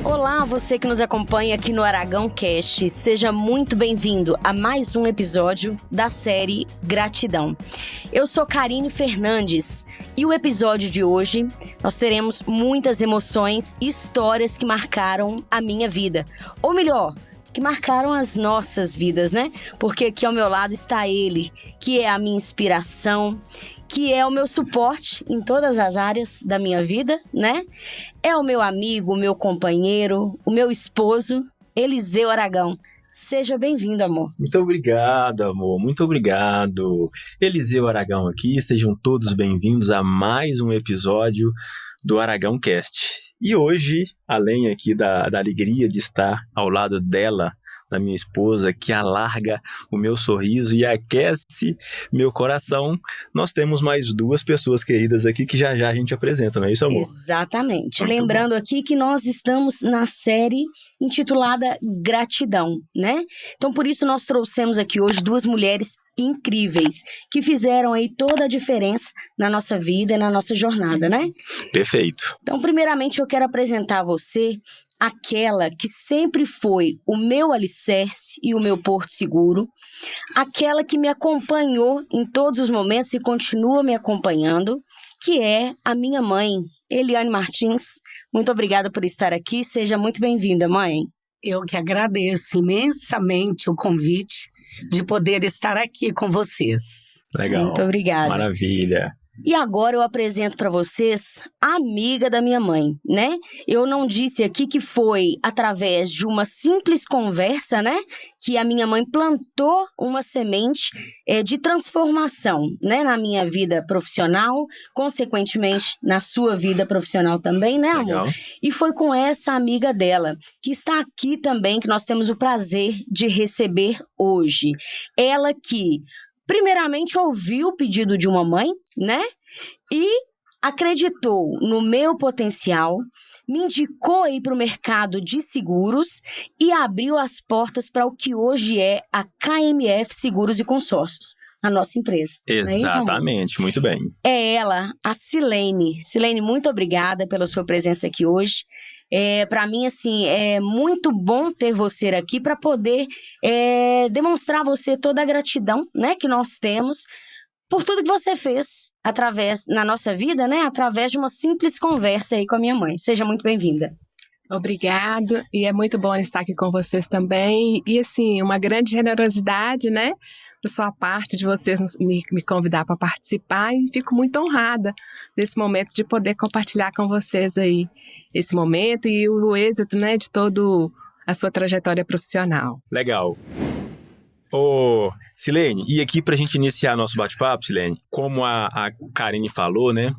Olá, você que nos acompanha aqui no Aragão Cast. Seja muito bem-vindo a mais um episódio da série Gratidão. Eu sou Karine Fernandes e o episódio de hoje nós teremos muitas emoções e histórias que marcaram a minha vida. Ou melhor, que marcaram as nossas vidas, né? Porque aqui ao meu lado está ele, que é a minha inspiração, que é o meu suporte em todas as áreas da minha vida, né? É o meu amigo, o meu companheiro, o meu esposo, Eliseu Aragão. Seja bem-vindo, amor. Muito obrigado, amor. Muito obrigado. Eliseu Aragão aqui. Sejam todos bem-vindos a mais um episódio do Aragão Cast. E hoje, além aqui da alegria de estar ao lado dela, da minha esposa, que alarga o meu sorriso e aquece meu coração, nós temos mais duas pessoas queridas aqui que já a gente apresenta, não é isso, amor? Exatamente. Muito Lembrando bom. aqui que nós estamos na série intitulada Gratidão, né? Então, por isso, nós trouxemos aqui hoje duas mulheres incríveis, que fizeram aí toda a diferença na nossa vida e na nossa jornada, né? Perfeito. Então, primeiramente, eu quero apresentar a você aquela que sempre foi o meu alicerce e o meu porto seguro, aquela que me acompanhou em todos os momentos e continua me acompanhando, que é a minha mãe, Eliane Martins. Muito obrigada por estar aqui, seja muito bem-vinda, mãe. Eu que agradeço imensamente o convite de poder estar aqui com vocês. Legal. Muito obrigada. Maravilha. E agora eu apresento para vocês a amiga da minha mãe, né? Eu não disse aqui que foi através de uma simples conversa, né? Que a minha mãe plantou uma semente de transformação, né? Na minha vida profissional, consequentemente na sua vida profissional também, né, amor? Legal. E foi com essa amiga dela, que está aqui também, que nós temos o prazer de receber hoje. Ela que primeiramente ouviu o pedido de uma mãe, né? E acreditou no meu potencial, me indicou aí para o mercado de seguros e abriu as portas para o que hoje é a KMF Seguros e Consórcios, a nossa empresa. Não é isso, amor? Exatamente, muito bem. É ela, a Silene. Silene, muito obrigada pela sua presença aqui hoje. Para mim, assim, é muito bom ter você aqui para poder demonstrar a você toda a gratidão, né, que nós temos por tudo que você fez na nossa vida, né, através de uma simples conversa aí com a minha mãe. Seja muito bem-vinda. Obrigado, e é muito bom estar aqui com vocês também. E, assim, uma grande generosidade, né, da sua parte, de vocês me convidar para participar, e fico muito honrada nesse momento de poder compartilhar com vocês aí esse momento e o êxito, né, de toda a sua trajetória profissional. Legal. Ô, Silene, e aqui pra gente iniciar nosso bate-papo, Silene, como a Karine falou, né,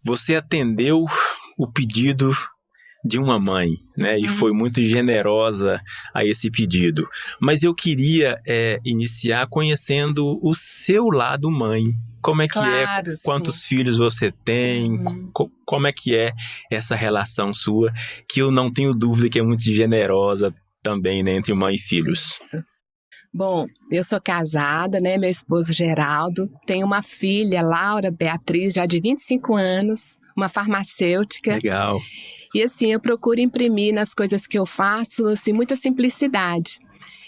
você atendeu o pedido de uma mãe, né? E foi muito generosa a esse pedido. Mas eu queria iniciar conhecendo o seu lado mãe. Como é que Claro, é? Quantos filhos você tem? Como é que é essa relação sua? Que eu não tenho dúvida que é muito generosa também, né? Entre mãe e filhos. Bom, eu sou casada, né? Meu esposo Geraldo. Tenho uma filha, Laura Beatriz, já de 25 anos, uma farmacêutica. Legal. E assim, eu procuro imprimir nas coisas que eu faço, assim, muita simplicidade.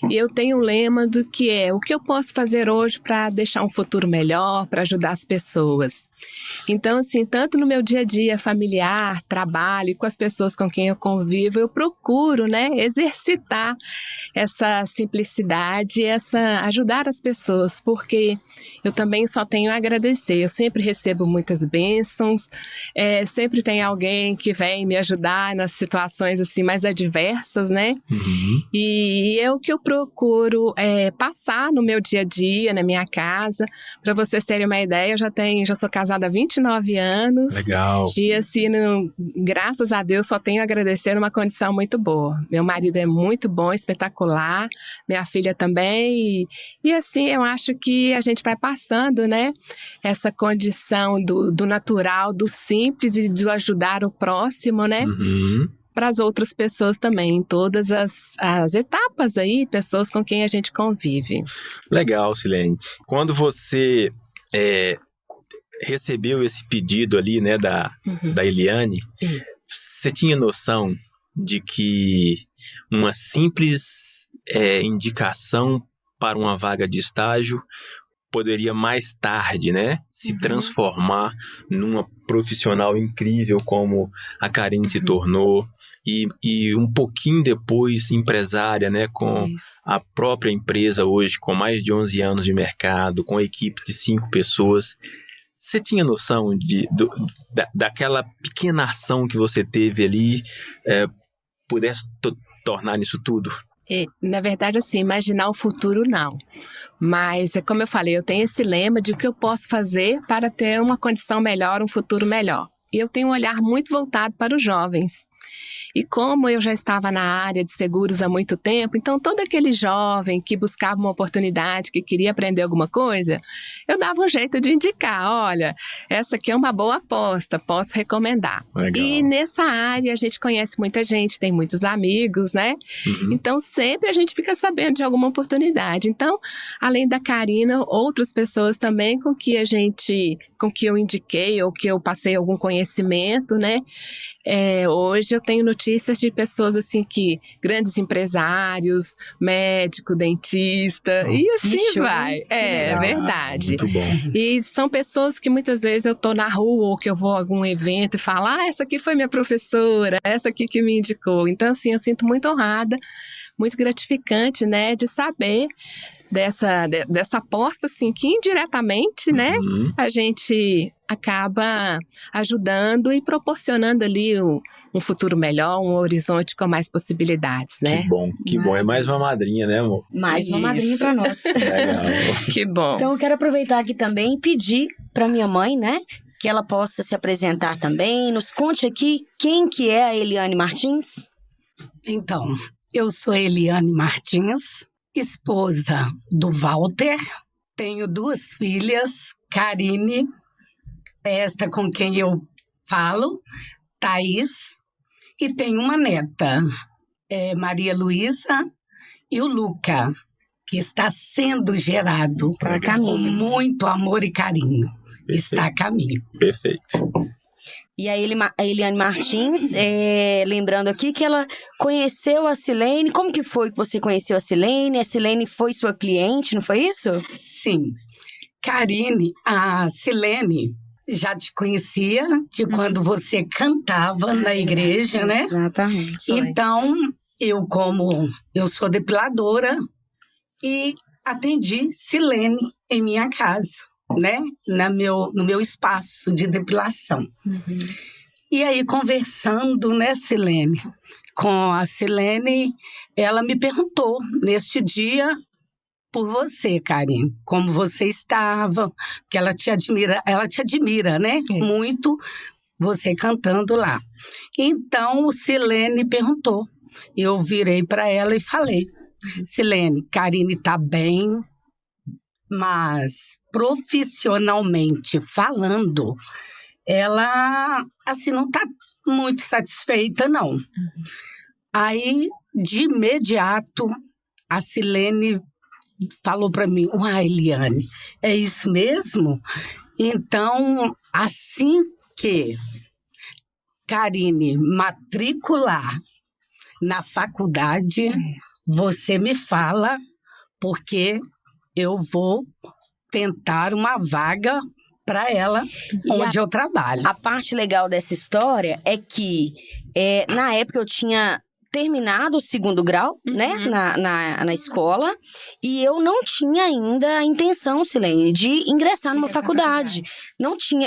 E eu tenho um lema do que é o que eu posso fazer hoje para deixar um futuro melhor, para ajudar as pessoas. Então, assim, tanto no meu dia a dia familiar, trabalho e com as pessoas com quem eu convivo, eu procuro, né, exercitar essa simplicidade, ajudar as pessoas, porque eu também só tenho a agradecer. Eu sempre recebo muitas bênçãos, sempre tem alguém que vem me ajudar nas situações assim mais adversas, né? Uhum. E é o que eu procuro passar no meu dia a dia, na minha casa. Para vocês terem uma ideia, eu já sou casada há 29 anos. Legal. E assim, graças a Deus, só tenho a agradecer numa condição muito boa. Meu marido é muito bom, espetacular. Minha filha também. E assim, eu acho que a gente vai passando, né? Essa condição do natural, do simples e de ajudar o próximo, né? Uhum. Para as outras pessoas também, em todas as etapas aí, pessoas com quem a gente convive. Legal, Silene. Quando você recebeu esse pedido ali, né, da Eliane, você tinha noção de que uma simples indicação para uma vaga de estágio poderia mais tarde, né, se transformar numa profissional incrível como a Karine se tornou, e um pouquinho depois empresária, né, com a própria empresa hoje, com mais de 11 anos de mercado, com a equipe de 5 pessoas. Você tinha noção daquela pequena ação que você teve ali pudesse tornar nisso tudo? Na verdade, assim, imaginar o futuro, não. Mas, como eu falei, eu tenho esse lema de o que eu posso fazer para ter uma condição melhor, um futuro melhor. E eu tenho um olhar muito voltado para os jovens. E como eu já estava na área de seguros há muito tempo, então todo aquele jovem que buscava uma oportunidade, que queria aprender alguma coisa, eu dava um jeito de indicar, olha, essa aqui é uma boa aposta, posso recomendar. Legal. E nessa área a gente conhece muita gente, tem muitos amigos, né? Então sempre a gente fica sabendo de alguma oportunidade. Então, além da Karina, outras pessoas também com que eu indiquei ou que eu passei algum conhecimento, né? Hoje eu tenho notícias de pessoas assim grandes empresários, médico, dentista, e assim vai. É verdade. Muito bom. E são pessoas que muitas vezes eu tô na rua ou que eu vou a algum evento e falo, essa aqui foi minha professora, essa aqui que me indicou. Então, assim, eu sinto muito honrada, muito gratificante, né, de saber dessa aposta, assim, que indiretamente, né, a gente acaba ajudando e proporcionando ali um futuro melhor, um horizonte com mais possibilidades, né? Que bom. É mais uma madrinha, né, amor? Mais uma madrinha para nós. Legal. Que bom. Então eu quero aproveitar aqui também e pedir para minha mãe, né, que ela possa se apresentar também. Nos conte aqui quem que é a Eliane Martins. Então, eu sou Eliane Martins, esposa do Walter, tenho 2 filhas, Karine, esta com quem eu falo, Thaís, e tenho uma neta, Maria Luísa, e o Luca, que está sendo gerado com muito amor e carinho. Perfeito. Está a caminho. Perfeito. E a Eliane Martins, lembrando aqui que ela conheceu a Silene. Como que foi que você conheceu a Silene? A Silene foi sua cliente, não foi isso? Sim. Karine, a Silene já te conhecia de quando você cantava na igreja, né? Exatamente. Então, como eu sou depiladora e atendi Silene em minha casa, né? No meu espaço de depilação. E aí, conversando, né, Silene, com a Silene, ela me perguntou neste dia por você, Karine, como você estava, porque ela te admira, né? Muito você cantando lá. Então, Silene perguntou. Eu virei para ela e falei, Silene, Karine está bem, mas profissionalmente falando, ela, assim, não está muito satisfeita, não. Aí, de imediato, a Silene falou para mim, Eliane, é isso mesmo? Então, assim que Karine matricular na faculdade, você me fala, porque eu vou tentar uma vaga para ela onde eu trabalho. A parte legal dessa história é que, na época, eu tinha terminado o 2º grau, né, na escola, e eu não tinha ainda a intenção, Silene, de ingressar numa faculdade.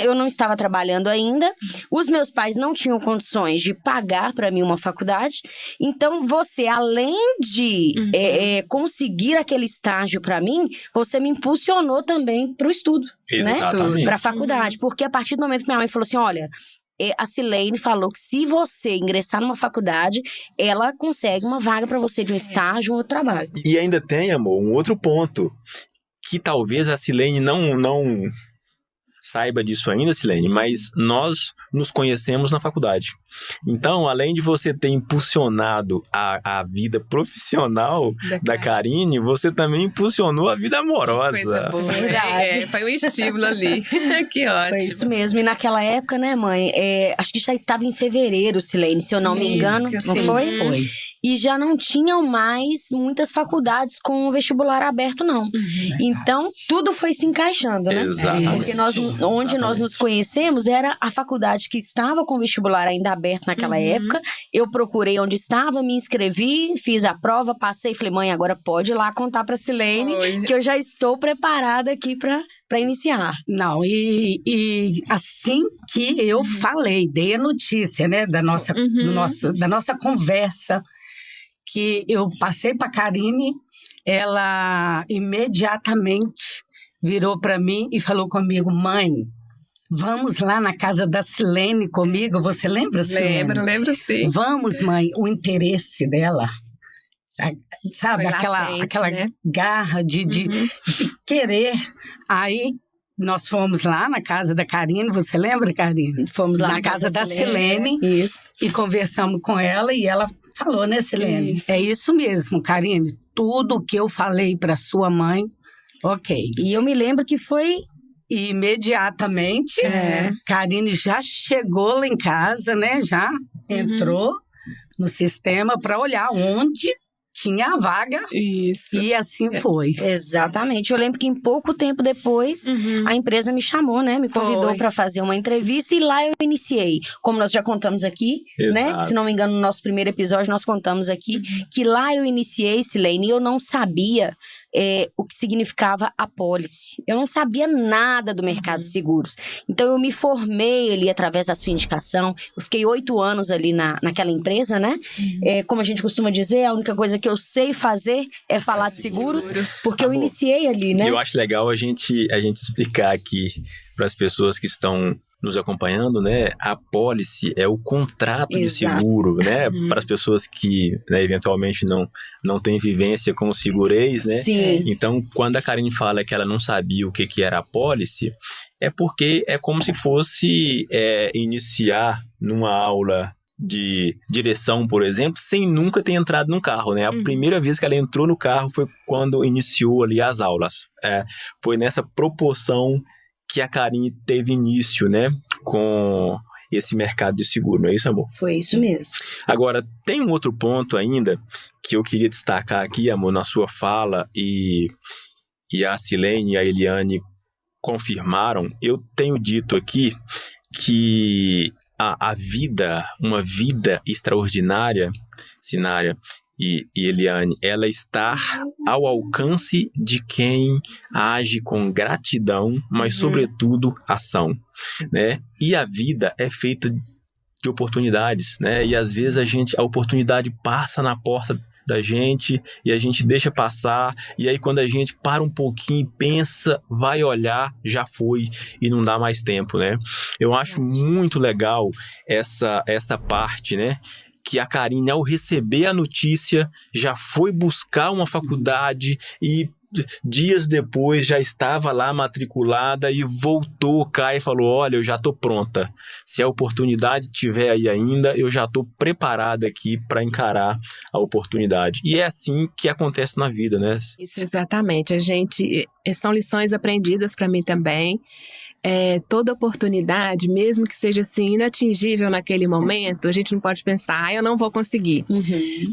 Eu não estava trabalhando ainda, os meus pais não tinham condições de pagar para mim uma faculdade, então você, além de conseguir aquele estágio para mim, você me impulsionou também para o estudo, Exatamente. né, para a faculdade, porque a partir do momento que minha mãe falou assim, olha, a Silene falou que se você ingressar numa faculdade, ela consegue uma vaga para você de um estágio, um outro trabalho. E ainda tem, amor, um outro ponto, que talvez a Silene não saiba disso ainda, Silene, mas nós nos conhecemos na faculdade. Então, além de você ter impulsionado a vida profissional da Karine, você também impulsionou a vida amorosa. Coisa boa. Verdade. Foi um estímulo ali. Que ótimo. Foi isso mesmo. E naquela época, né, mãe? Acho que já estava em fevereiro, Silene, se eu não me engano. Não foi? Foi. E já não tinham mais muitas faculdades com o vestibular aberto, não. Então, tudo foi se encaixando, né? Exatamente. Porque onde nós nos conhecemos era a faculdade que estava com o vestibular ainda aberto naquela época. Eu procurei onde estava, me inscrevi, fiz a prova, passei. Falei, mãe, agora pode ir lá contar pra Silene que eu já estou preparada aqui pra iniciar. Não, e assim que eu falei, dei a notícia, né, da nossa conversa, que eu passei para a Karine, ela imediatamente virou para mim e falou comigo, mãe, vamos lá na casa da Silene comigo, você lembra, Silene? Lembro sim. Vamos, mãe, o interesse dela, sabe, aquela né? garra de querer. Aí nós fomos lá na casa da Karine, você lembra, Karine? Fomos lá na casa da Silene Isso. e conversamos com ela e ela falou, né, Silene? Isso. É isso mesmo, Karine, tudo que eu falei para sua mãe, ok. E eu me lembro que foi... E imediatamente, Karine já chegou lá em casa, né, já entrou no sistema para olhar onde tinha a vaga. Isso. E assim foi. Exatamente. Eu lembro que em pouco tempo depois, a empresa me chamou, né? Me convidou para fazer uma entrevista e lá eu iniciei. Como nós já contamos aqui, né? Se não me engano, no nosso primeiro episódio, nós contamos aqui que lá eu iniciei, Silene, e eu não sabia o que significava apólice. Eu não sabia nada do mercado de seguros. Então, eu me formei ali através da sua indicação. Eu fiquei 8 anos ali naquela empresa, né? Como a gente costuma dizer, a única coisa que eu sei fazer é falar de seguros, porque eu iniciei ali, né? E eu acho legal a gente explicar aqui para as pessoas que estão nos acompanhando, né? A apólice é o contrato de seguro, né? Para as pessoas que, né, eventualmente não têm vivência com o segurês, né? Sim. Então, quando a Karine fala que ela não sabia o que era apólice, é porque é como se fosse iniciar numa aula de direção, por exemplo, sem nunca ter entrado num carro, né? A primeira vez que ela entrou no carro foi quando iniciou ali as aulas. Foi nessa proporção que a Karine teve início, né, com esse mercado de seguro, não é isso, amor? Foi isso mesmo. Agora, tem um outro ponto ainda que eu queria destacar aqui, amor, na sua fala, e a Silene e a Eliane confirmaram. Eu tenho dito aqui que a vida, uma vida extraordinária, Sinária e Eliane, ela está ao alcance de quem age com gratidão, mas sobretudo ação, né? E a vida é feita de oportunidades, né? E às vezes a oportunidade passa na porta da gente e a gente deixa passar, e aí quando a gente para um pouquinho, pensa, vai olhar, já foi e não dá mais tempo, né? Eu acho muito legal essa parte, né? Que a Karine, ao receber a notícia, já foi buscar uma faculdade e dias depois já estava lá matriculada e voltou cá e falou, olha, eu já estou pronta. Se a oportunidade estiver aí ainda, eu já estou preparada aqui para encarar a oportunidade. E é assim que acontece na vida, né? Isso, exatamente. São lições aprendidas para mim também. Toda oportunidade, mesmo que seja assim inatingível naquele momento, a gente não pode pensar, eu não vou conseguir.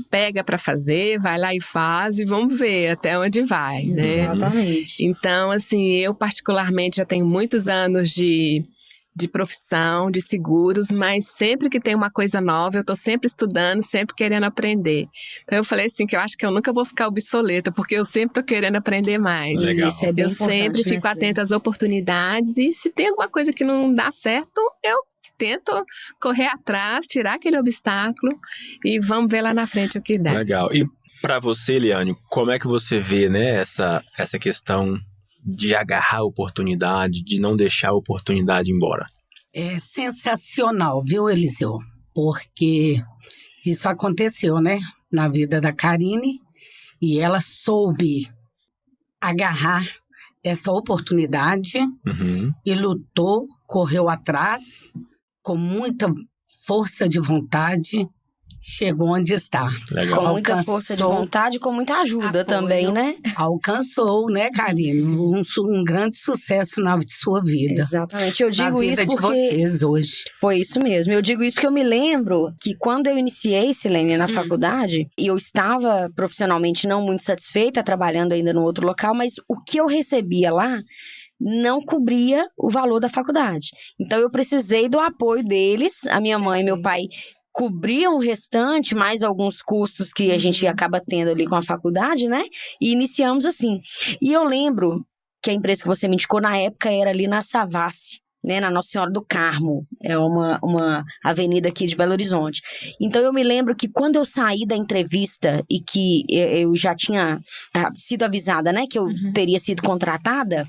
Pega para fazer, vai lá e faz e vamos ver até onde vai, né? Exatamente. Então, assim, eu particularmente já tenho muitos anos de profissão, de seguros, mas sempre que tem uma coisa nova, eu tô sempre estudando, sempre querendo aprender. Então eu falei assim, que eu acho que eu nunca vou ficar obsoleta, porque eu sempre tô querendo aprender mais. Legal. Isso é bem Eu importante, sempre fico né, atenta às oportunidades e se tem alguma coisa que não dá certo, eu tento correr atrás, tirar aquele obstáculo e vamos ver lá na frente o que dá. Legal. E para você, Eliane, como é que você vê, né, essa questão de agarrar a oportunidade, de não deixar a oportunidade ir embora? É sensacional, viu, Eliseu? Porque isso aconteceu, né, na vida da Karine, e ela soube agarrar essa oportunidade e lutou, correu atrás com muita força de vontade, chegou onde está. Legal. Com muita força de vontade, com muita ajuda também, né? Alcançou, né, Karine? Um grande sucesso na sua vida. Exatamente. Eu digo na vida isso de porque vocês hoje. foi isso mesmo. Eu digo isso porque eu me lembro que quando eu iniciei, Silene, na faculdade, e eu estava profissionalmente não muito satisfeita, trabalhando ainda no outro local, mas o que eu recebia lá não cobria o valor da faculdade. Então eu precisei do apoio deles, a minha mãe e meu pai cobriam o restante, mais alguns custos que a gente acaba tendo ali com a faculdade, né? E iniciamos assim. E eu lembro que a empresa que você me indicou na época era ali na Savassi, né? Na Nossa Senhora do Carmo. É uma avenida aqui de Belo Horizonte. Então eu me lembro que quando eu saí da entrevista e que eu já tinha sido avisada, né? Que eu teria sido contratada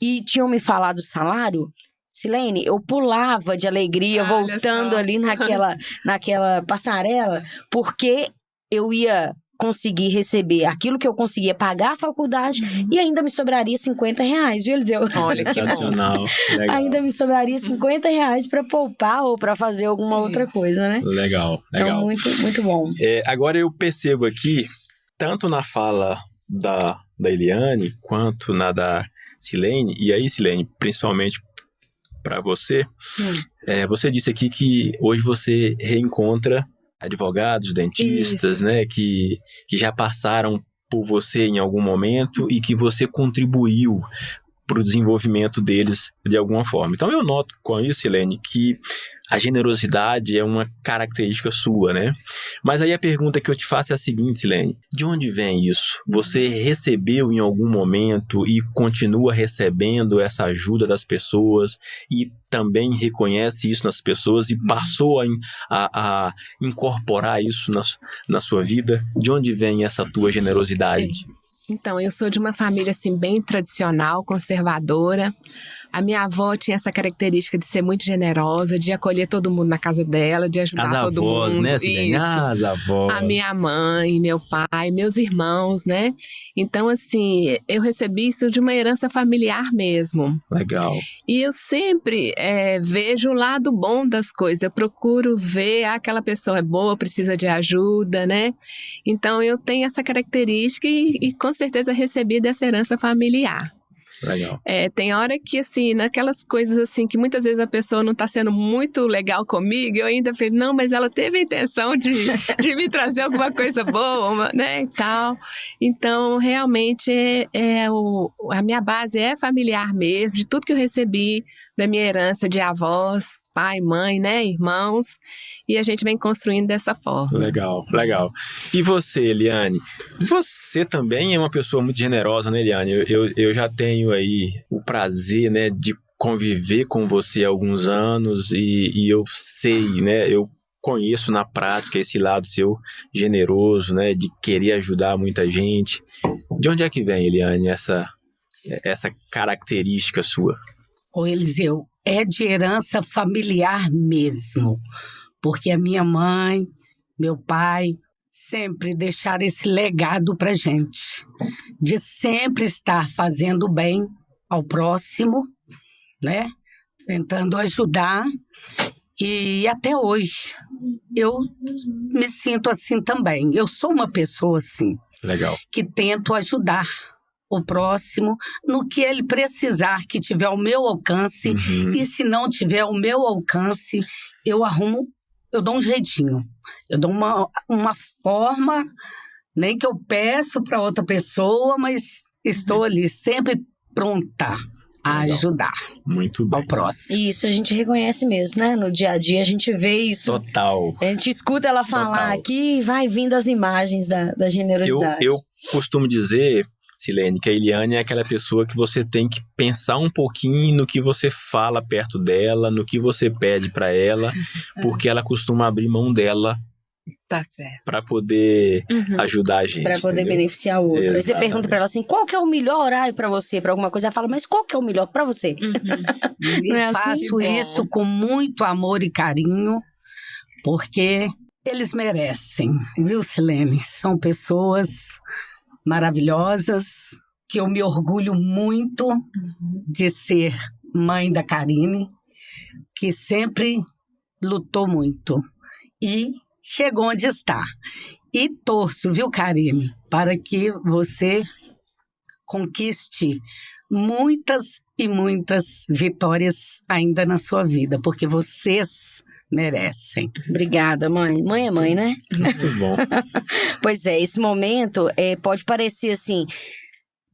e tinham me falado o salário, Silene, eu pulava de alegria voltando ali naquela passarela, porque eu ia conseguir receber aquilo que eu conseguia pagar a faculdade e ainda me sobraria R$50, viu, Eliseu? Olha que Sensacional. Legal. Ainda me sobraria R$50 para poupar ou para fazer alguma outra coisa, né? Legal. Então, muito, muito bom. Agora eu percebo aqui, tanto na fala da Eliane, quanto na da Silene, e aí, Silene, principalmente para você, você disse aqui que hoje você reencontra advogados, dentistas, né, que já passaram por você em algum momento e que você contribuiu para o desenvolvimento deles de alguma forma. Então eu noto com isso, Silene, que a generosidade é uma característica sua, né? Mas aí a pergunta que eu te faço é a seguinte, Silene: de onde vem isso? Você recebeu em algum momento e continua recebendo essa ajuda das pessoas e também reconhece isso nas pessoas e passou a incorporar isso na sua vida? De onde vem essa tua generosidade? Então, eu sou de uma família assim bem tradicional, conservadora. A minha avó tinha essa característica de ser muito generosa, de acolher todo mundo na casa dela, de ajudar todo mundo. As avós, né, Silene? As avós. A minha mãe, meu pai, meus irmãos, né? Então, assim, eu recebi isso de uma herança familiar mesmo. Legal. E eu sempre vejo o lado bom das coisas. Eu procuro ver, aquela pessoa é boa, precisa de ajuda, né? Então, eu tenho essa característica e com certeza recebi dessa herança familiar. Legal. Tem hora que, assim, naquelas coisas assim, que muitas vezes a pessoa não está sendo muito legal comigo, eu ainda falei, não, mas ela teve a intenção de me trazer alguma coisa boa, né, e tal. Então, realmente, a minha base é familiar mesmo, de tudo que eu recebi da minha herança de avós, pai, mãe, né, irmãos, e a gente vem construindo dessa forma. Legal, legal. E você, Eliane? Você também é uma pessoa muito generosa, né, Eliane? Eu já tenho aí o prazer, né, de conviver com você há alguns anos e eu sei, né, eu conheço na prática esse lado seu generoso, né, de querer ajudar muita gente. De onde é que vem, Eliane, essa característica sua? Ô, Eliseu, é de herança familiar mesmo, porque a minha mãe, meu pai, sempre deixaram esse legado pra gente, de sempre estar fazendo bem ao próximo, né? Tentando ajudar, e até hoje eu me sinto assim também. Eu sou uma pessoa assim, legal, que tento ajudar o próximo no que ele precisar, que tiver ao meu alcance, e se não tiver ao meu alcance, eu dou um jeitinho, eu dou uma forma, nem que eu peço para outra pessoa, mas estou ali sempre pronta a ajudar. Muito bem. Ao próximo. Isso a gente reconhece mesmo, né? No dia a dia a gente vê isso. Total. A gente escuta ela falar aqui e vai vindo as imagens da generosidade. Eu costumo dizer, Silene, que a Eliane é aquela pessoa que você tem que pensar um pouquinho no que você fala perto dela, no que você pede para ela, porque ela costuma abrir mão dela. Tá certo. Para poder ajudar a gente. Para poder beneficiar o outro. Aí você pergunta para ela assim, qual que é o melhor horário para você? Para alguma coisa, ela fala, mas qual que é o melhor para você? E faço isso com muito amor e carinho, porque eles merecem, viu, Silene? São pessoas maravilhosas, que eu me orgulho muito de ser mãe da Karine, que sempre lutou muito e chegou onde está. E torço, viu, Karine, para que você conquiste muitas e muitas vitórias ainda na sua vida, porque vocês merecem. Obrigada, mãe. Mãe é mãe, né? Muito bom. Pois é, esse momento pode parecer assim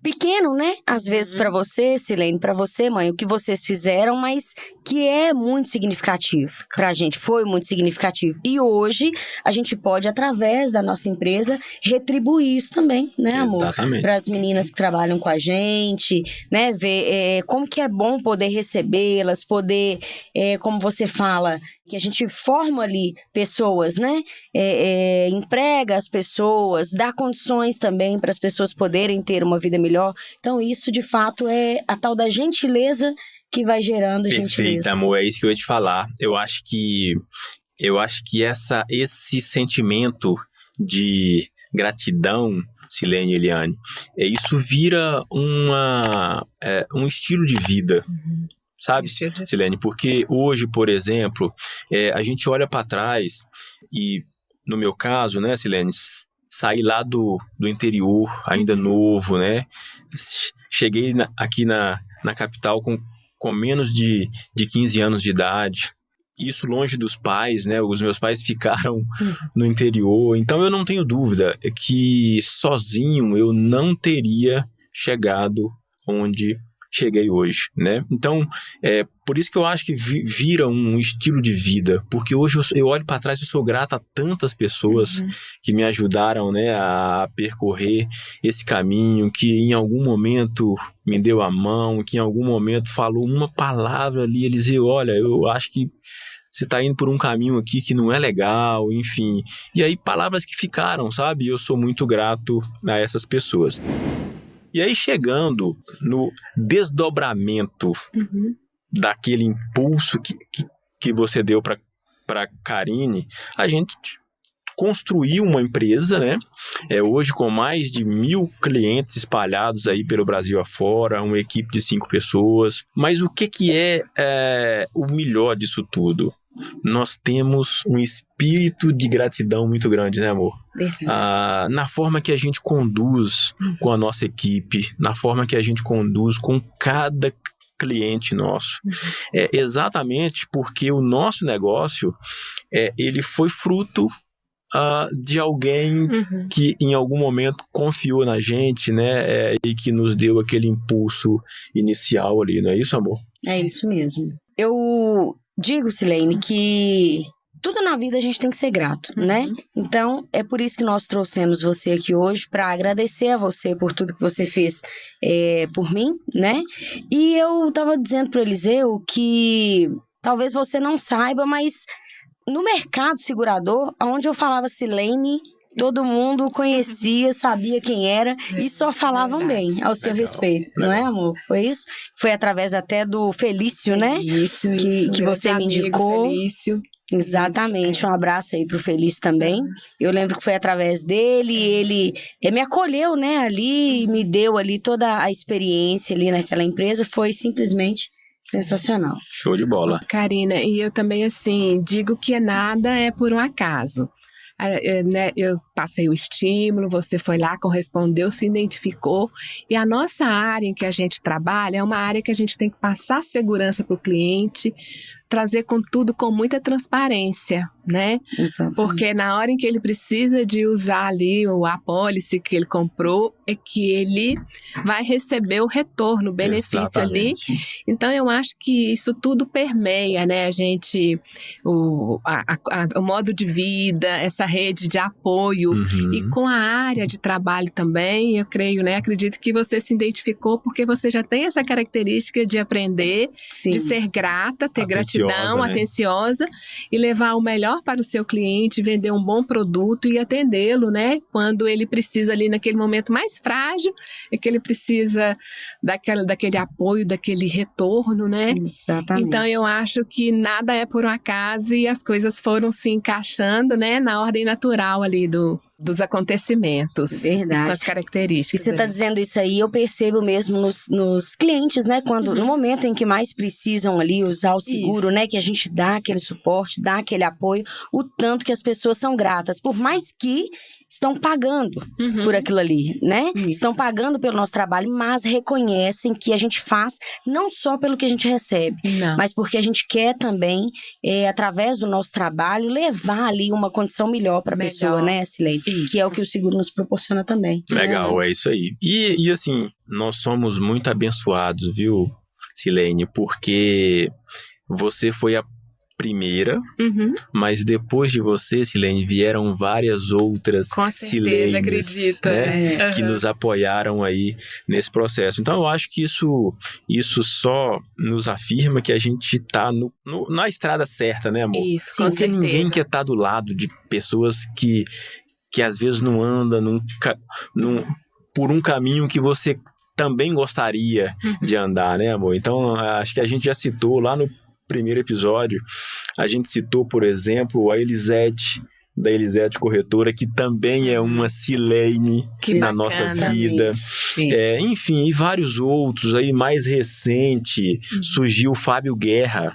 pequeno, né? Às vezes para você, Silene, para você, mãe, o que vocês fizeram, mas que é muito significativo pra gente, foi muito significativo. E hoje a gente pode, através da nossa empresa, retribuir isso também, né, amor? Exatamente. Para as meninas que trabalham com a gente, né? Ver como que é bom poder recebê-las, poder, como você fala, que a gente forma ali pessoas, né? Emprega as pessoas, dá condições também para as pessoas poderem ter uma vida melhor. Então, isso, de fato, é a tal da gentileza que vai gerando gentileza. Perfeito, amor, é isso que eu ia te falar. Eu acho que esse sentimento de gratidão, Silene e Eliane, isso vira um estilo de vida. Sabe, Silene? Porque hoje, por exemplo, a gente olha para trás e, no meu caso, né, Silene, saí lá do interior, ainda novo, né? Cheguei aqui na capital com menos de 15 anos de idade. Isso longe dos pais, né? Os meus pais ficaram no interior. Então, eu não tenho dúvida que sozinho eu não teria chegado onde cheguei hoje, né? Então, por isso que eu acho que vira um estilo de vida, porque hoje eu olho para trás e sou grato a tantas pessoas que me ajudaram, né, a percorrer esse caminho, que em algum momento me deu a mão, que em algum momento falou uma palavra ali, Eliseu, olha, eu acho que você está indo por um caminho aqui que não é legal, enfim. E aí, palavras que ficaram, sabe? Eu sou muito grato a essas pessoas. E aí, chegando no desdobramento daquele impulso que você deu para Karine, a gente construiu uma empresa, né? Hoje com mais de 1.000 clientes espalhados aí pelo Brasil afora, uma equipe de 5 pessoas. Mas o que é o melhor disso tudo? Nós temos um espírito de gratidão muito grande, né, amor? Na forma que a gente conduz com a nossa equipe, na forma que a gente conduz com cada cliente nosso. Exatamente porque o nosso negócio, ele foi fruto de alguém que em algum momento confiou na gente, né, e que nos deu aquele impulso inicial ali, não é isso, amor? É isso mesmo. Eu digo, Silene, que tudo na vida a gente tem que ser grato, né? Então, é por isso que nós trouxemos você aqui hoje, para agradecer a você por tudo que você fez por mim, né? E eu tava dizendo pro Eliseu que talvez você não saiba, mas no mercado segurador, onde eu falava Silene, todo mundo conhecia, sabia quem era e só falavam bem ao seu respeito, não é, amor? Foi isso? Foi através até do Felício, né? Isso, que você me indicou. Felício. Exatamente, Isso, um abraço aí pro Felício também. Eu lembro que foi através dele, ele me acolheu, né, ali, e me deu ali toda a experiência ali naquela empresa, foi simplesmente sensacional. Show de bola. Karina, e eu também, assim, digo que nada é por um acaso. Eu passei o estímulo, você foi lá, correspondeu, se identificou. E a nossa área em que a gente trabalha é uma área que a gente tem que passar segurança para o cliente, trazer tudo com muita transparência, né? Exatamente. Porque na hora em que ele precisa de usar ali a apólice que ele comprou, é que ele vai receber o retorno, o benefício Exatamente. ali. Então, eu acho que isso tudo permeia, né? A gente, o modo de vida, essa rede de apoio e com a área de trabalho também, eu creio, né? Acredito que você se identificou porque você já tem essa característica de aprender, Sim. de ser grata, ter Atenciosa, gratidão, né? atenciosa e levar o melhor para o seu cliente, vender um bom produto e atendê-lo, né? Quando ele precisa ali naquele momento mais frágil, é que ele precisa daquele apoio, daquele retorno, né? Exatamente. Então eu acho que nada é por um acaso e as coisas foram se encaixando, né? Na ordem natural ali do dos acontecimentos. Verdade. Com as características. E você está dizendo isso aí, eu percebo mesmo nos clientes, né? Quando, no momento em que mais precisam ali usar o seguro, né? Que a gente dá aquele suporte, dá aquele apoio, o tanto que as pessoas são gratas. Por mais que estão pagando por aquilo ali, né? Isso. Estão pagando pelo nosso trabalho, mas reconhecem que a gente faz não só pelo que a gente recebe, Não. mas porque a gente quer também, através do nosso trabalho, levar ali uma condição melhor para a Melhor. pessoa, né, Silene? Isso. Que é o que o seguro nos proporciona também. Legal, é isso aí. E assim, nós somos muito abençoados, viu, Silene? Porque você foi a primeira, mas depois de você, Silene, vieram várias outras Com certeza, Silenes, acredito. né, que nos apoiaram aí nesse processo. Então, eu acho que isso só nos afirma que a gente está na estrada certa, né, amor? Isso, Sim, com Porque certeza. ninguém quer estar do lado de pessoas que às vezes não andam por um caminho que você também gostaria de andar, né, amor? Então, acho que a gente já citou lá no primeiro episódio, a gente citou, por exemplo, a Elisete, da Elisete Corretora, que também é uma Silene Que na bacana. nossa vida. Enfim, e vários outros aí, mais recente, surgiu o Fábio Guerra,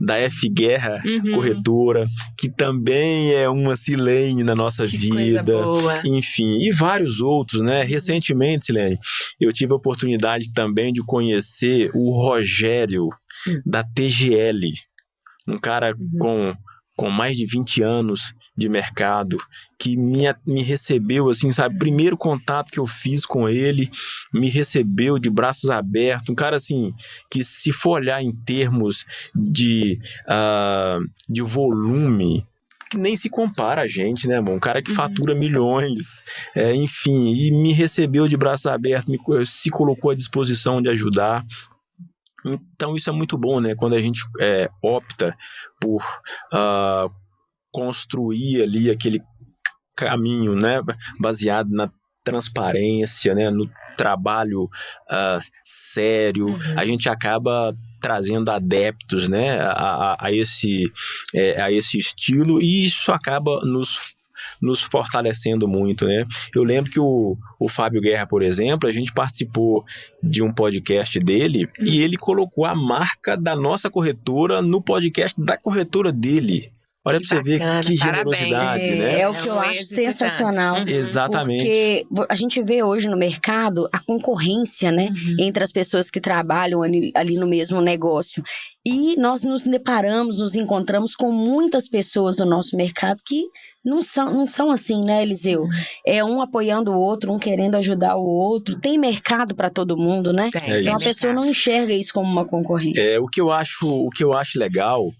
da F Guerra Corretora, que também é uma Silene na nossa Que vida. coisa boa. Enfim, e vários outros, né? Recentemente, Silene, eu tive a oportunidade também de conhecer o Rogério, da TGL, um cara com mais de 20 anos de mercado, que me recebeu, assim, sabe, primeiro contato que eu fiz com ele, me recebeu de braços abertos, um cara, assim, que se for olhar em termos de volume, que nem se compara a gente, né, amor? Um cara que fatura milhões, enfim, e me recebeu de braços abertos, se colocou à disposição de ajudar. Então isso é muito bom, né? Quando a gente opta por construir ali aquele caminho, né? Baseado na transparência, né? No trabalho sério, a gente acaba trazendo adeptos, né? A esse estilo, e isso acaba nos fortalecendo muito, né? Eu lembro que o Fábio Guerra, por exemplo, a gente participou de um podcast dele e ele colocou a marca da nossa corretora no podcast da corretora dele. Olha pra você ver que generosidade, né? É o que eu acho sensacional. Exatamente. Porque a gente vê hoje no mercado a concorrência, né? Entre as pessoas que trabalham ali no mesmo negócio. E nós nos deparamos, nos encontramos com muitas pessoas do nosso mercado que não são assim, né, Eliseu? É um apoiando o outro, um querendo ajudar o outro. Tem mercado para todo mundo, né? Então a pessoa não enxerga isso como uma concorrência. O que eu acho legal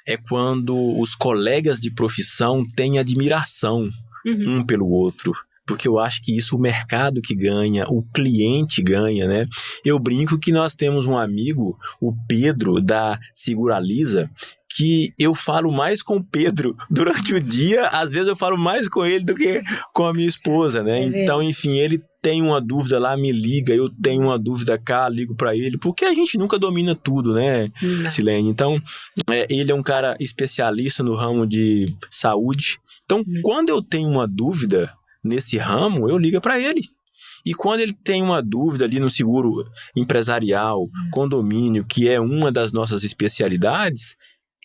é quando os colegas de profissão têm admiração um pelo outro. Porque eu acho que isso o mercado que ganha, o cliente ganha, né? Eu brinco que nós temos um amigo, o Pedro, da Seguraliza, que eu falo mais com o Pedro durante o dia, às vezes eu falo mais com ele do que com a minha esposa, né? Então, enfim, ele tem uma dúvida lá, me liga, eu tenho uma dúvida cá, ligo pra ele, porque a gente nunca domina tudo, né, Silene? Então, ele é um cara especialista no ramo de saúde. Então, quando eu tenho uma dúvida nesse ramo, eu ligo para ele. E quando ele tem uma dúvida ali no seguro empresarial, condomínio, que é uma das nossas especialidades,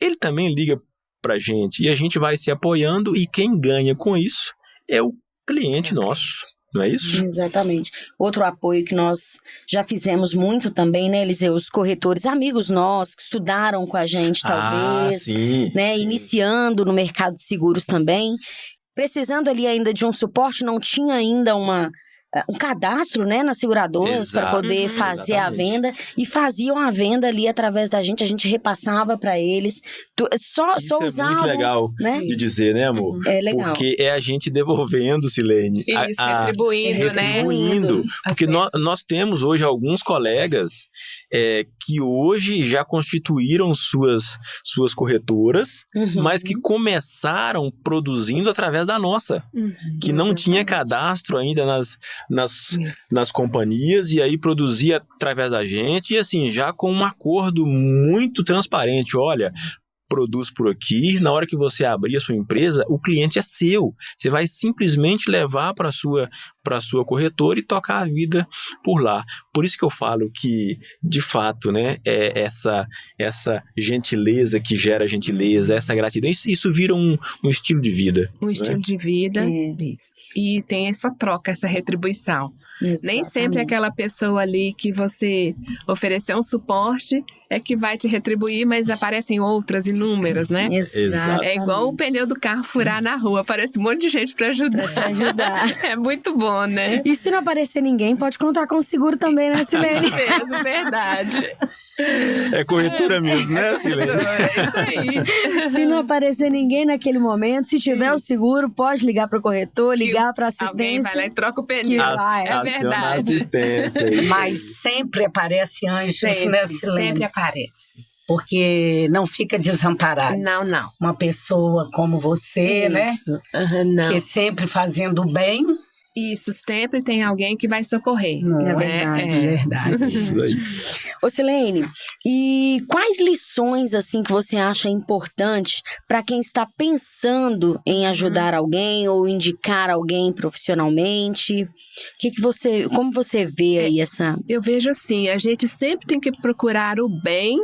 ele também liga para a gente. E a gente vai se apoiando, e quem ganha com isso é o cliente nosso. Não é isso? Exatamente. Outro apoio que nós já fizemos muito também, né, Eliseu? Os corretores, amigos nossos que estudaram com a gente, talvez, sim, né, sim. Iniciando no mercado de seguros também. Precisando ali ainda de um suporte, não tinha ainda um cadastro, né, nas seguradoras para poder fazer a venda, e faziam a venda ali através da gente, a gente repassava para eles, só usavam. Isso é muito legal, né? de dizer, né, amor? É legal. Porque é a gente devolvendo, Silene. Isso, retribuindo, né? Retribuindo. Porque nós temos hoje alguns colegas que hoje já constituíram suas corretoras, mas que começaram produzindo através da nossa, que não tinha cadastro ainda nas companhias, e aí produzia através da gente, e assim, já com um acordo muito transparente. Olha, produz por aqui, na hora que você abrir a sua empresa, o cliente é seu. Você vai simplesmente levar para a sua corretora e tocar a vida por lá. Por isso que eu falo que, de fato, né, essa gentileza que gera gentileza, essa gratidão, isso vira um estilo de vida. Um estilo de vida, isso. E tem essa troca, essa retribuição. Exatamente. Nem sempre aquela pessoa ali que você ofereceu um suporte é que vai te retribuir, mas aparecem outras, inúmeras, né? Exatamente. É igual o pneu do carro furar na rua, aparece um monte de gente para ajudar. Pra te ajudar. É muito bom, né? E se não aparecer ninguém, pode contar com o seguro também, né, Silene? Mesmo, verdade. É corretora mesmo, né, Silene? É isso aí. Se não aparecer ninguém naquele momento, se tiver o seguro, pode ligar para o corretor, ligar para Alguém assistência. vai lá e troca o Que pneu. vai. É Aciona a verdade. assistência. Isso aí. Mas sempre aparece anjos, né, Silene? Sempre aparece. Porque não fica desamparado. Não. Uma pessoa como você, né? Isso. Não. Que sempre fazendo o bem. Isso, sempre tem alguém que vai socorrer. É verdade, verdade. Isso aí. Ô, Silene, e quais lições, assim, que você acha importante para quem está pensando em ajudar alguém ou indicar alguém profissionalmente? Como você vê aí essa... Eu vejo assim, a gente sempre tem que procurar o bem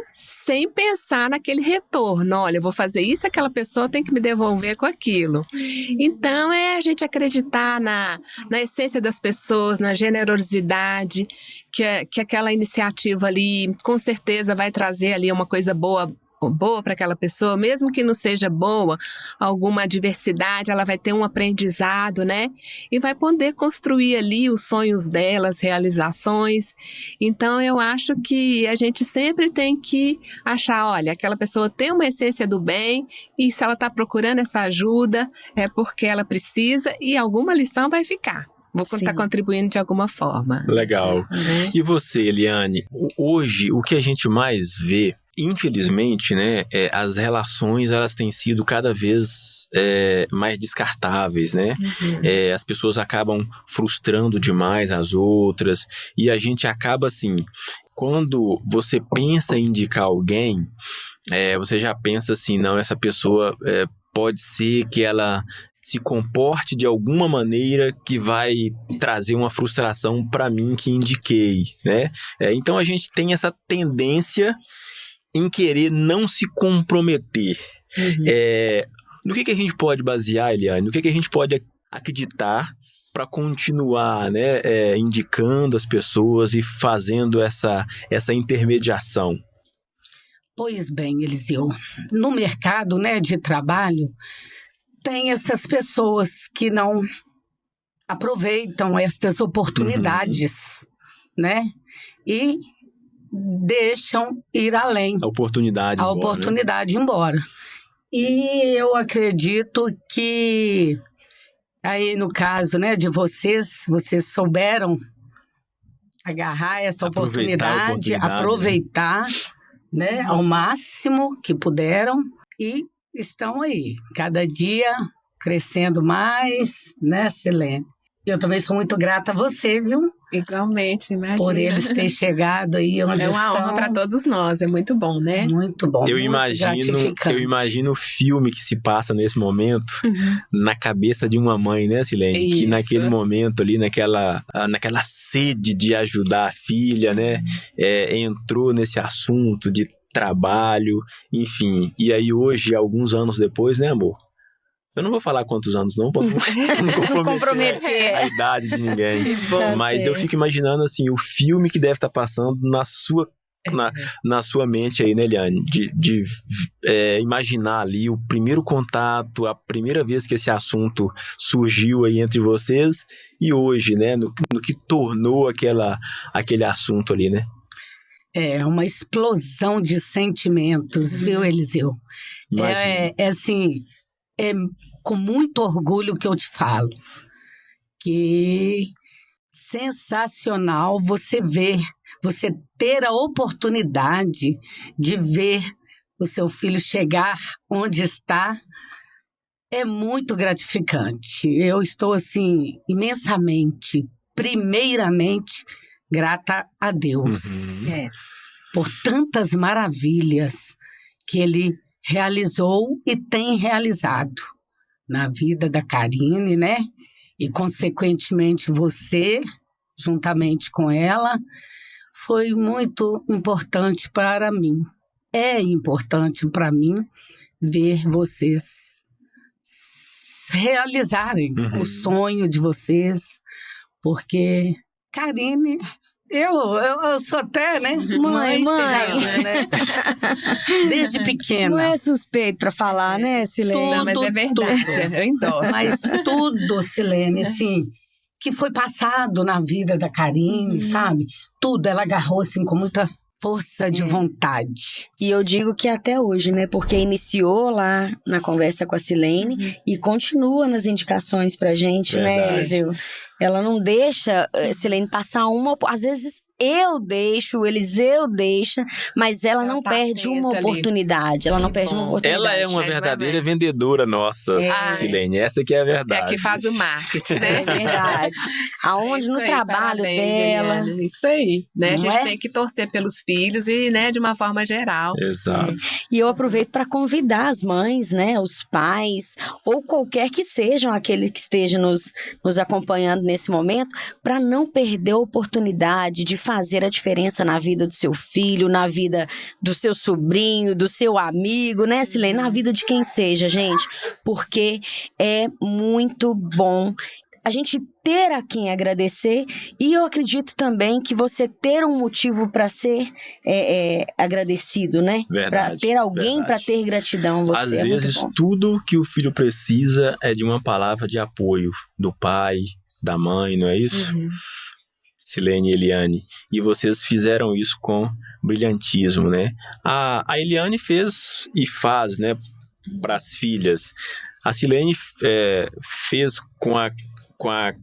sem pensar naquele retorno. Olha, eu vou fazer isso, aquela pessoa tem que me devolver com aquilo. Então, é a gente acreditar na essência das pessoas, na generosidade, que aquela iniciativa ali, com certeza, vai trazer ali uma coisa boa para aquela pessoa, mesmo que não seja boa, alguma adversidade, ela vai ter um aprendizado, né? E vai poder construir ali os sonhos dela, as realizações. Então, eu acho que a gente sempre tem que achar, olha, aquela pessoa tem uma essência do bem e se ela está procurando essa ajuda, é porque ela precisa e alguma lição vai ficar. Vou estar contribuindo de alguma forma. Legal. Né? E você, Eliane, hoje o que a gente mais vê, infelizmente, né, as relações elas têm sido cada vez mais descartáveis, né? As pessoas acabam frustrando demais as outras e a gente acaba assim, quando você pensa em indicar alguém, você já pensa assim, não, essa pessoa pode ser que ela se comporte de alguma maneira que vai trazer uma frustração para mim que indiquei, né? Então a gente tem essa tendência em querer não se comprometer. No que a gente pode basear, Eliane? No que a gente pode acreditar para continuar, né, indicando as pessoas e fazendo essa intermediação? Pois bem, Eliseu, no mercado, né, de trabalho, tem essas pessoas que não aproveitam estas oportunidades, né? E deixam ir além. A oportunidade A embora, oportunidade embora. E eu acredito que aí no caso, né, de vocês souberam agarrar essa oportunidade, aproveitar, né, ao máximo que puderam e estão aí, cada dia crescendo mais, né, Silene? Eu também sou muito grata a você, viu? Igualmente, imagina. Por eles terem chegado aí onde estão. É uma honra para todos nós, é muito bom, né? Muito bom, eu muito gratificante. Eu imagino o filme que se passa nesse momento na cabeça de uma mãe, né, Silene? Isso. Que naquele momento ali, naquela sede de ajudar a filha, né? Entrou nesse assunto de trabalho, enfim. E aí hoje, alguns anos depois, né, amor? Eu não vou falar quantos anos não, para não comprometer a idade de ninguém. Mas eu fico imaginando assim, o filme que deve estar passando na sua mente aí, né, Eliane? De imaginar ali o primeiro contato, a primeira vez que esse assunto surgiu aí entre vocês e hoje, né? No que tornou aquele assunto ali, né? É uma explosão de sentimentos, viu, Eliseu? Assim, é com muito orgulho que eu te falo. Que sensacional você ter a oportunidade de ver o seu filho chegar onde está. É muito gratificante. Eu estou, assim, imensamente, primeiramente, grata a Deus. Por tantas maravilhas que Ele realizou e tem realizado na vida da Karine, né? E, consequentemente, você, juntamente com ela, foi muito importante para mim. É importante para mim ver vocês realizarem o sonho de vocês, porque Karine, eu sou até, né? Mãe. Você já viu, né? Desde pequena. Não é suspeito pra falar, né, Silene? Não, mas é verdade, eu endosso. Mas tudo, Silene, assim, que foi passado na vida da Karine, sabe? Tudo, ela agarrou, assim, com muita força de vontade. E eu digo que até hoje, né? Porque iniciou lá na conversa com a Silene e continua nas indicações pra gente, né, Eliseu? Ela não deixa a Silene passar uma... Às vezes eu deixo, o Eliseu deixa, mas ela não tá perde uma atenta ali. oportunidade. Ela não Que perde uma bom. oportunidade. Ela é uma verdadeira vendedora nossa, É. Silene. Essa que é a É verdade. que faz o marketing, né? É verdade. Aonde Isso no aí, trabalho parabéns, dela... Eliane. Isso aí, né? A Não gente é? tem que torcer pelos filhos e, né, de uma forma geral. Exato. E eu aproveito para convidar as mães, né, os pais, ou qualquer que sejam aquele que esteja nos acompanhando nesse momento, para não perder a oportunidade de fazer a diferença na vida do seu filho, na vida do seu sobrinho, do seu amigo, né, Silene? Na vida de quem seja, gente, porque é muito bom a gente ter a quem agradecer, e eu acredito também que você ter um motivo para ser agradecido, né? Verdade, Para ter alguém para verdade. ter gratidão. Você Às é muito vezes, bom. tudo que o filho precisa é de uma palavra de apoio do pai, da mãe, não é isso? Silene e Eliane. E vocês fizeram isso com brilhantismo, né? A Eliane fez e faz, né, para as filhas. A Silene fez com a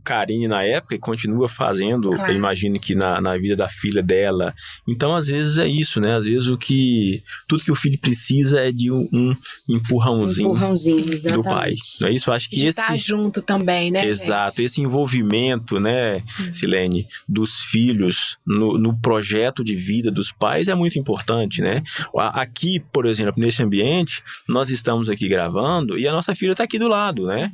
Karine na época e continua fazendo, Claro. eu imagino que na vida da filha dela. Então, às vezes é isso, né? Às vezes tudo que o filho precisa é de um empurrãozinho Exatamente. do pai. Não é isso? Eu acho que De esse... estar junto também, né, Exato, esse envolvimento, né, Silene, dos filhos no projeto de vida dos pais é muito importante, né? Aqui, por exemplo, nesse ambiente, nós estamos aqui gravando e a nossa filha está aqui do lado, né?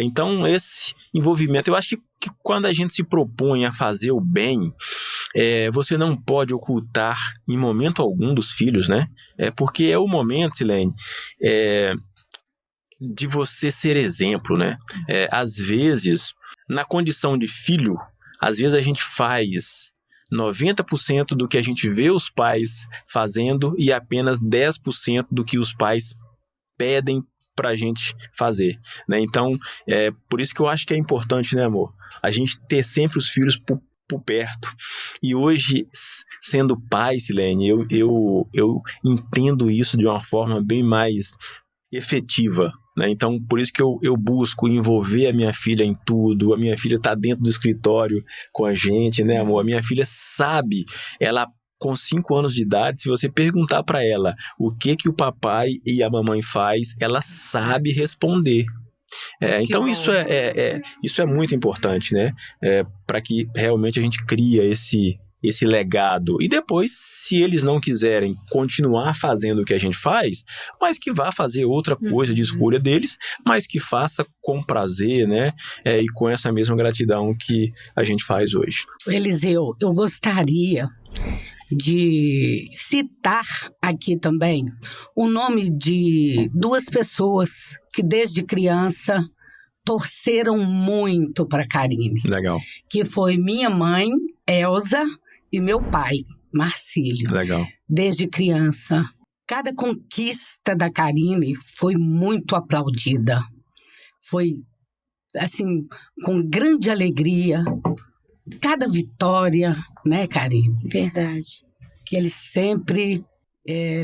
Então, esse envolvimento, eu acho que quando a gente se propõe a fazer o bem, você não pode ocultar em momento algum dos filhos, né? Porque é o momento, Silene, de você ser exemplo, né? Às vezes, na condição de filho, às vezes a gente faz 90% do que a gente vê os pais fazendo e apenas 10% do que os pais pedem pra gente fazer, né? Então, por isso que eu acho que é importante, né, amor? A gente ter sempre os filhos por perto. E hoje, sendo pai, Silene, eu entendo isso de uma forma bem mais efetiva, né? Então, por isso que eu busco envolver a minha filha em tudo. A minha filha está dentro do escritório com a gente, né, amor? A minha filha sabe, ela com 5 anos de idade, se você perguntar para ela o que o papai e a mamãe faz, ela sabe responder. Então isso é muito importante, né? Para que realmente a gente cria esse legado. E depois, se eles não quiserem continuar fazendo o que a gente faz, mas que vá fazer outra coisa de escolha deles, mas que faça com prazer, né? E com essa mesma gratidão que a gente faz hoje. Eliseu, eu gostaria de citar aqui também o nome de 2 pessoas que desde criança torceram muito para Karine. Legal. Que foi minha mãe, Elza, e meu pai, Marcílio. Legal. Desde criança. Cada conquista da Karine foi muito aplaudida. Foi, assim, com grande alegria. Cada vitória, né, Karine? Verdade. Que eles sempre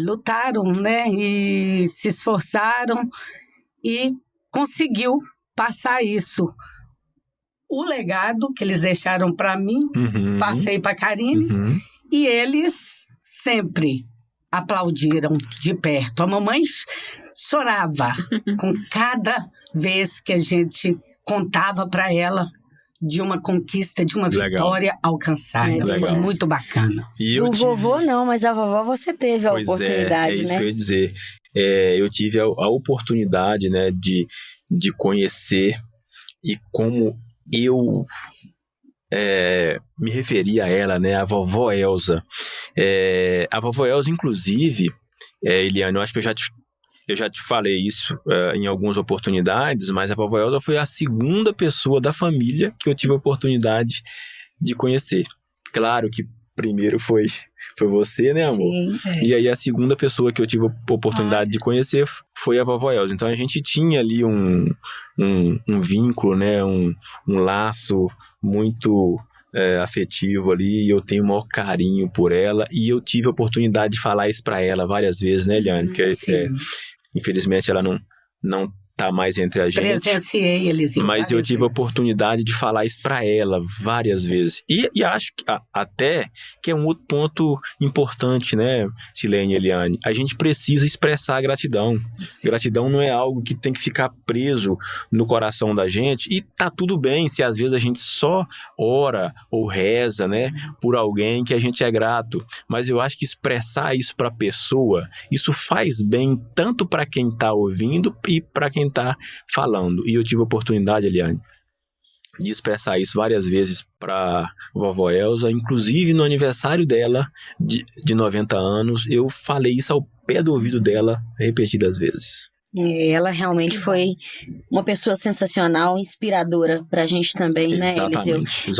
lutaram, né? E se esforçaram e conseguiu passar isso. O legado que eles deixaram para mim, passei para Karine, e eles sempre aplaudiram de perto. A mamãe chorava com cada vez que a gente contava para ela de uma conquista, de uma vitória alcançada. Legal. Foi muito bacana. E Do vovô não, mas a vovó você teve a Pois oportunidade, é isso né? que eu ia dizer. eu tive a oportunidade, né, de conhecer e como eu me referi a ela, né, a vovó Elza. A vovó Elza, inclusive, Eliane, eu acho que eu já te falei isso em algumas oportunidades, mas a vovó Elza foi a segunda pessoa da família que eu tive a oportunidade de conhecer. Claro que primeiro foi você, né, amor? Sim. E aí a segunda pessoa que eu tive a oportunidade de conhecer foi a vovó Elza. Então a gente tinha ali um vínculo, né, um laço muito afetivo ali, e eu tenho o maior carinho por ela, e eu tive a oportunidade de falar isso pra ela várias vezes, né, Eliane? Porque infelizmente ela não tá mais entre a gente. Presenciei eles em mas eu tive a vezes. oportunidade de falar isso pra ela várias vezes. E acho que até que é um outro ponto importante, né, Silene e Eliane? A gente precisa expressar a gratidão. Gratidão não é algo que tem que ficar preso no coração da gente, e tá tudo bem se às vezes a gente só ora ou reza, né, por alguém que a gente é grato. Mas eu acho que expressar isso pra pessoa, isso faz bem tanto pra quem tá ouvindo e pra quem tá falando. E eu tive a oportunidade, Eliane, de expressar isso várias vezes para vovó Elza, inclusive no aniversário dela de 90 anos, eu falei isso ao pé do ouvido dela repetidas vezes. Ela realmente foi uma pessoa sensacional, inspiradora pra gente também, né, Eliseu? Exatamente.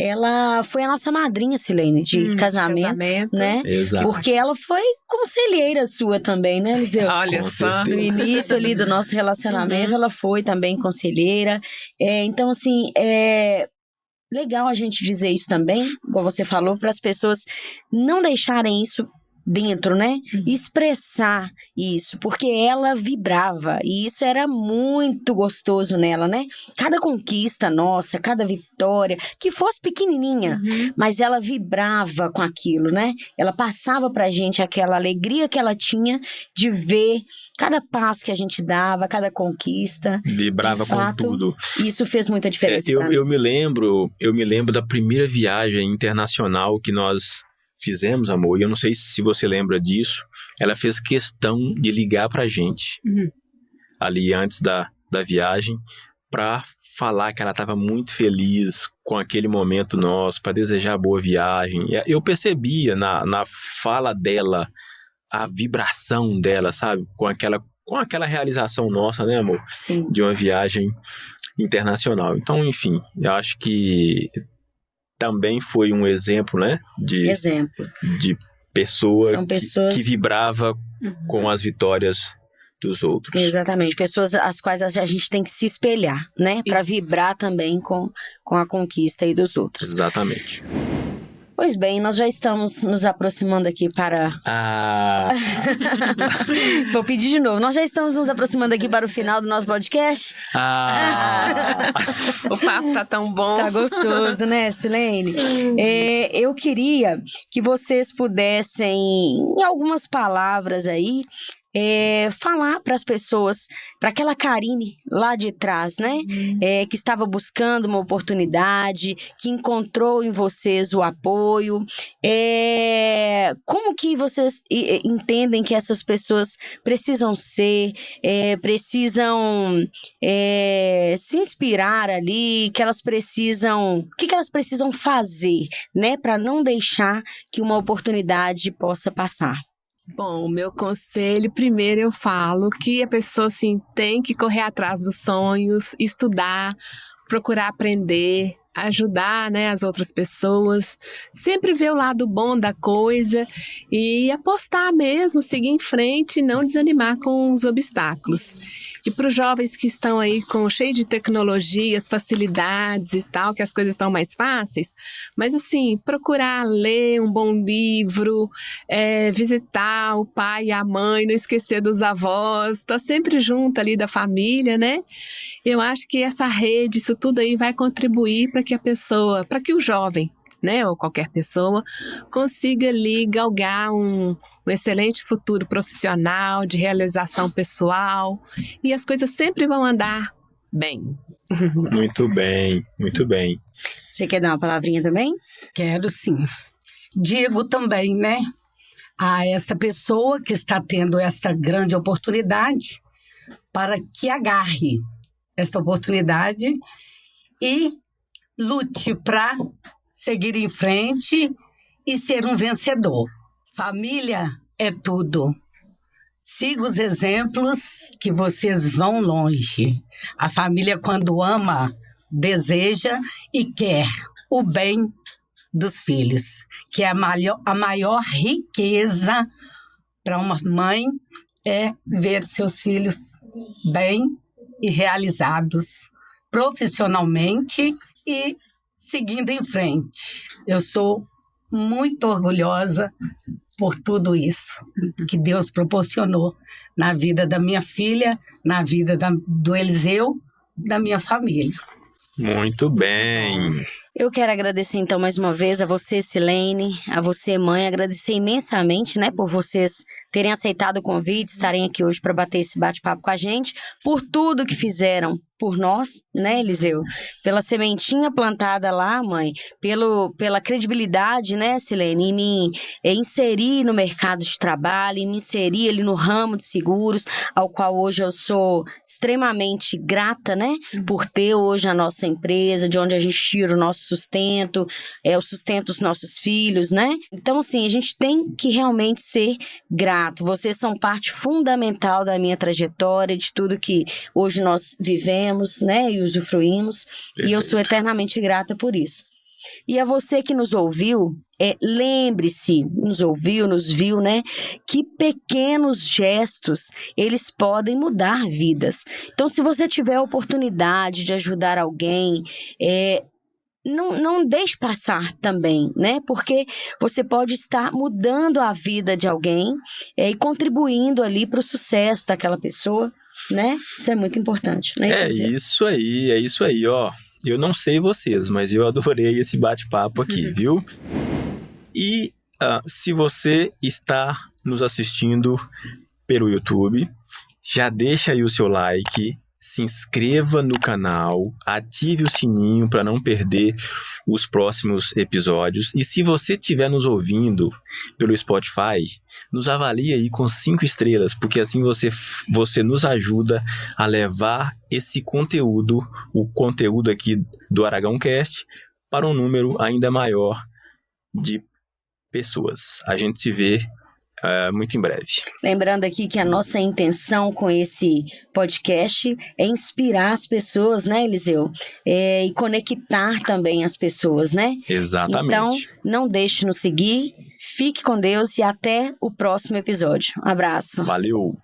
Ela foi a nossa madrinha, Silene, de casamento, né? Exato. Porque ela foi conselheira sua também, né, Eliseu? Olha Com só. certeza. No início ali do nosso relacionamento, ela foi também conselheira. Então, assim, é legal a gente dizer isso também, igual você falou, para as pessoas não deixarem isso dentro, né? Expressar isso, porque ela vibrava, e isso era muito gostoso nela, né? Cada conquista nossa, cada vitória, que fosse pequenininha, mas ela vibrava com aquilo, né? Ela passava pra gente aquela alegria que ela tinha de ver cada passo que a gente dava, cada conquista. Vibrava De fato, com tudo. Isso fez muita diferença pra mim. Eu me lembro da primeira viagem internacional que nós fizemos, amor, e eu não sei se você lembra disso. Ela fez questão de ligar pra gente ali antes da viagem pra falar que ela estava muito feliz com aquele momento nosso, pra desejar boa viagem. Eu percebia na fala dela a vibração dela, sabe? Com aquela realização nossa, né, amor? Sim. De uma viagem internacional. Então, enfim, eu acho que também foi um exemplo, né? De pessoa São pessoas que vibrava com as vitórias dos outros. Exatamente, pessoas às quais a gente tem que se espelhar, né? Para vibrar também com a conquista aí dos outros. Exatamente. Pois bem, nós já estamos nos aproximando aqui para... Vou pedir de novo. Nós já estamos nos aproximando aqui para o final do nosso podcast. O papo tá tão bom. Tá gostoso, né, Silene? Eu queria que vocês pudessem, em algumas palavras aí, falar para as pessoas, para aquela Karine lá de trás, né? Que estava buscando uma oportunidade, que encontrou em vocês o apoio. Como que vocês entendem que essas pessoas precisam ser, precisam se inspirar ali, que elas precisam... O que elas precisam fazer, né? Para não deixar que uma oportunidade possa passar? Bom, o meu conselho, primeiro eu falo que a pessoa, assim, tem que correr atrás dos sonhos, estudar, procurar aprender, ajudar, né, as outras pessoas, sempre ver o lado bom da coisa e apostar mesmo, seguir em frente e não desanimar com os obstáculos. E para os jovens que estão aí cheio de tecnologias, facilidades e tal, que as coisas estão mais fáceis, mas assim, procurar ler um bom livro, visitar o pai e a mãe, não esquecer dos avós, estar sempre junto ali da família, né? Eu acho que essa rede, isso tudo aí vai contribuir para que o jovem, né, ou qualquer pessoa, consiga ali galgar um excelente futuro profissional, de realização pessoal, e as coisas sempre vão andar bem. Muito bem, muito bem. Você quer dar uma palavrinha também? Quero sim. Digo também, né? a esta pessoa que está tendo esta grande oportunidade para que agarre esta oportunidade e lute para seguir em frente e ser um vencedor. Família é tudo. Siga os exemplos que vocês vão longe. A família, quando ama, deseja e quer o bem dos filhos, que é a maior riqueza para uma mãe é ver seus filhos bem e realizados profissionalmente e seguindo em frente. Eu sou muito orgulhosa por tudo isso que Deus proporcionou na vida da minha filha, na vida do Eliseu, da minha família. Muito bem. Eu quero agradecer então mais uma vez a você, Silene, a você, mãe, agradecer imensamente, né, por vocês terem aceitado o convite, estarem aqui hoje para bater esse bate-papo com a gente, por tudo que fizeram por nós, né, Eliseu? Pela sementinha plantada lá, mãe, pela credibilidade, né, Silene, em me inserir no mercado de trabalho, em me inserir ali no ramo de seguros, ao qual hoje eu sou extremamente grata, né, por ter hoje a nossa empresa, de onde a gente tira o nosso sustento, o sustento dos nossos filhos, né? Então, assim, a gente tem que realmente ser grato. Vocês são parte fundamental da minha trajetória, de tudo que hoje nós vivemos, né? E usufruímos. Perfeito. E eu sou eternamente grata por isso. E a você que nos ouviu, lembre-se, nos ouviu, nos viu, né? Que pequenos gestos, eles podem mudar vidas. Então, se você tiver a oportunidade de ajudar alguém, não deixe passar também, né? Porque você pode estar mudando a vida de alguém e contribuindo ali para o sucesso daquela pessoa, né? Isso é muito importante, né? É isso aí, ó. Eu não sei vocês, mas eu adorei esse bate-papo aqui, viu? E se você está nos assistindo pelo YouTube, já deixa aí o seu like, se inscreva no canal, ative o sininho para não perder os próximos episódios. E se você estiver nos ouvindo pelo Spotify, nos avalie aí com 5 estrelas, porque assim você nos ajuda a levar esse conteúdo, o conteúdo aqui do Aragão Cast, para um número ainda maior de pessoas. A gente se vê muito em breve. Lembrando aqui que a nossa intenção com esse podcast é inspirar as pessoas, né, Eliseu? E conectar também as pessoas, né? Exatamente. Então, não deixe de nos seguir, fique com Deus e até o próximo episódio. Um abraço. Valeu!